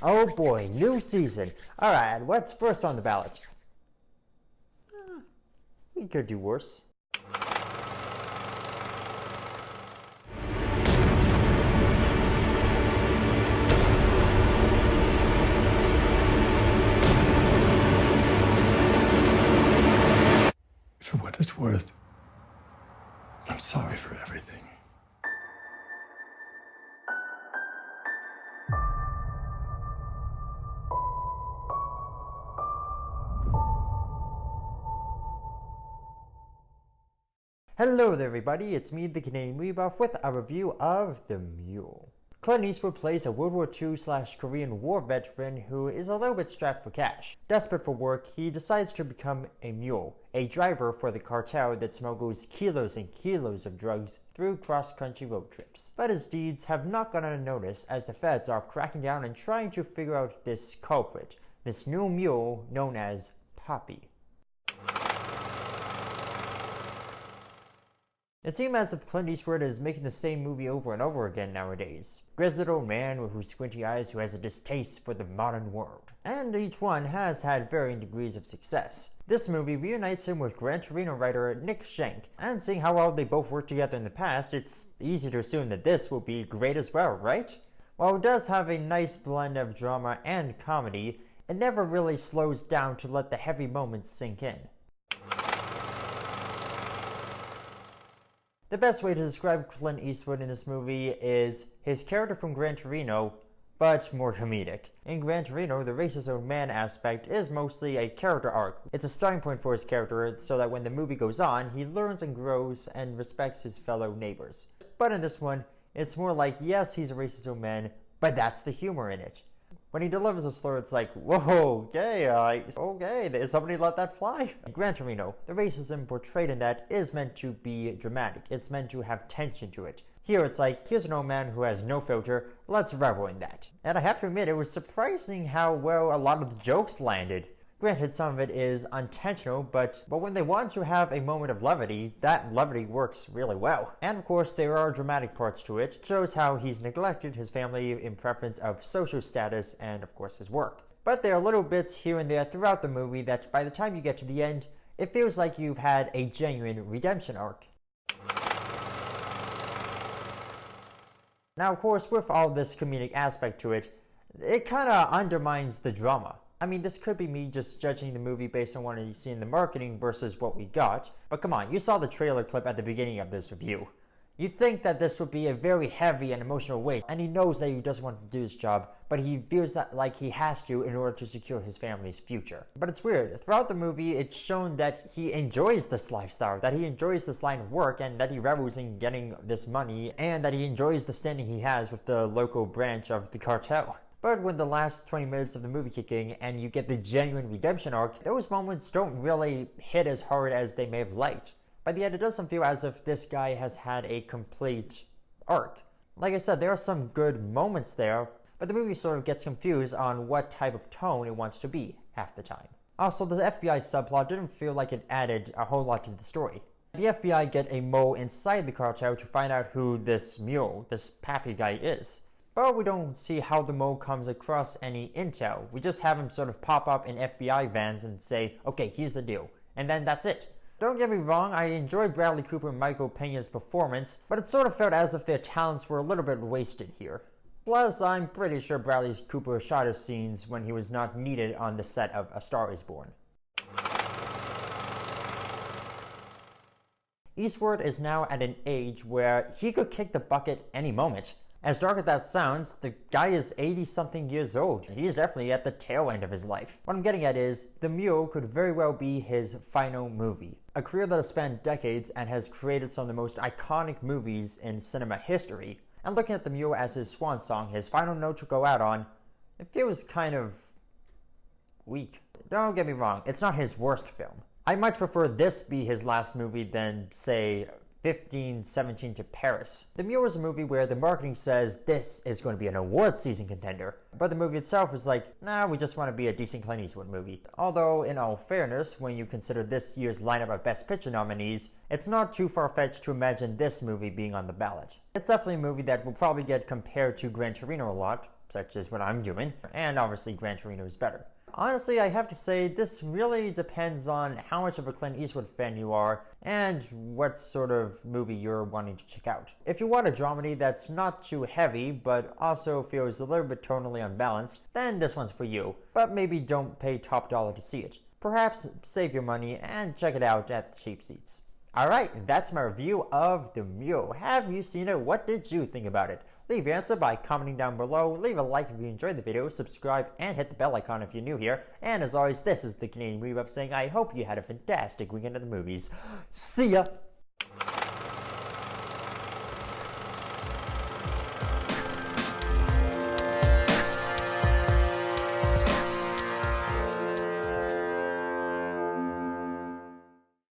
Oh boy, new season. Alright, what's first on the ballot? We could do worse. For what it's worth, I'm sorry for everything. Hello there everybody, it's me, the Canadian Rebuff, with a review of The Mule. Clint Eastwood plays a World War II/Korean War veteran who is a little bit strapped for cash. Desperate for work, he decides to become a mule, a driver for the cartel that smuggles kilos and kilos of drugs through cross-country road trips. But his deeds have not gone unnoticed as the feds are cracking down and trying to figure out this culprit, this new mule known as Poppy. It seems as if Clint Eastwood is making the same movie over and over again nowadays. Grizzled old man with squinty eyes who has a distaste for the modern world. And each one has had varying degrees of success. This movie reunites him with Gran Torino writer Nick Schenk, and seeing how well they both worked together in the past, it's easy to assume that this will be great as well, right? While it does have a nice blend of drama and comedy, it never really slows down to let the heavy moments sink in. The best way to describe Clint Eastwood in this movie is his character from Gran Torino, but more comedic. In Gran Torino, the racist old man aspect is mostly a character arc. It's a starting point for his character so that when the movie goes on, he learns and grows and respects his fellow neighbors. But in this one, it's more like, yes, he's a racist old man, but that's the humor in it. When he delivers a slur, it's like, whoa, okay, somebody let that fly? In Gran Torino, the racism portrayed in that is meant to be dramatic. It's meant to have tension to it. Here it's like, here's an old man who has no filter, let's revel in that. And I have to admit, it was surprising how well a lot of the jokes landed. Granted, some of it is unintentional, but when they want to have a moment of levity, that levity works really well. And of course, there are dramatic parts to it. It shows how he's neglected his family in preference of social status and of course his work. But there are little bits here and there throughout the movie that by the time you get to the end, it feels like you've had a genuine redemption arc. Now of course, with all this comedic aspect to it, it kinda undermines the drama. I mean, this could be me just judging the movie based on what you see in the marketing versus what we got, but come on, you saw the trailer clip at the beginning of this review. You'd think that this would be a very heavy and emotional weight, and he knows that he doesn't want to do his job, but he feels that like he has to in order to secure his family's future. But it's weird, throughout the movie it's shown that he enjoys this lifestyle, that he enjoys this line of work, and that he revels in getting this money, and that he enjoys the standing he has with the local branch of the cartel. But when the last 20 minutes of the movie kick in and you get the genuine redemption arc, those moments don't really hit as hard as they may have liked. By the end, it doesn't feel as if this guy has had a complete arc. Like I said, there are some good moments there, but the movie sort of gets confused on what type of tone it wants to be half the time. Also, the FBI subplot didn't feel like it added a whole lot to the story. The FBI get a mole inside the cartel to find out who this mule, this Pappy guy is. But we don't see how the mole comes across any intel. We just have him sort of pop up in FBI vans and say, okay, here's the deal. And then that's it. Don't get me wrong, I enjoyed Bradley Cooper and Michael Peña's performance, but it sort of felt as if their talents were a little bit wasted here. Plus, I'm pretty sure Bradley Cooper shot his scenes when he was not needed on the set of A Star is Born. Eastwood is now at an age where he could kick the bucket any moment. As dark as that sounds, the guy is 80-something years old. He's definitely at the tail end of his life. What I'm getting at is, The Mule could very well be his final movie. A career that has spanned decades and has created some of the most iconic movies in cinema history. And looking at The Mule as his swan song, his final note to go out on, it feels kind of weak. Don't get me wrong, it's not his worst film. I much prefer this be his last movie than, say, 1517 to Paris. The Mule is a movie where the marketing says this is going to be an award season contender, but the movie itself is like, nah, we just want to be a decent Clint Eastwood movie. Although, in all fairness, when you consider this year's lineup of Best Picture nominees, it's not too far-fetched to imagine this movie being on the ballot. It's definitely a movie that will probably get compared to Gran Torino a lot, such as what I'm doing, and obviously Gran Torino is better. Honestly, I have to say, this really depends on how much of a Clint Eastwood fan you are and what sort of movie you're wanting to check out. If you want a dramedy that's not too heavy but also feels a little bit tonally unbalanced, then this one's for you, but maybe don't pay top dollar to see it. Perhaps save your money and check it out at the cheap seats. Alright, that's my review of The Mule. Have you seen it? What did you think about it? Leave your answer by commenting down below, leave a like if you enjoyed the video, subscribe, and hit the bell icon if you're new here. And as always, this is the Canadian Movie Buff saying I hope you had a fantastic weekend at the movies. See ya!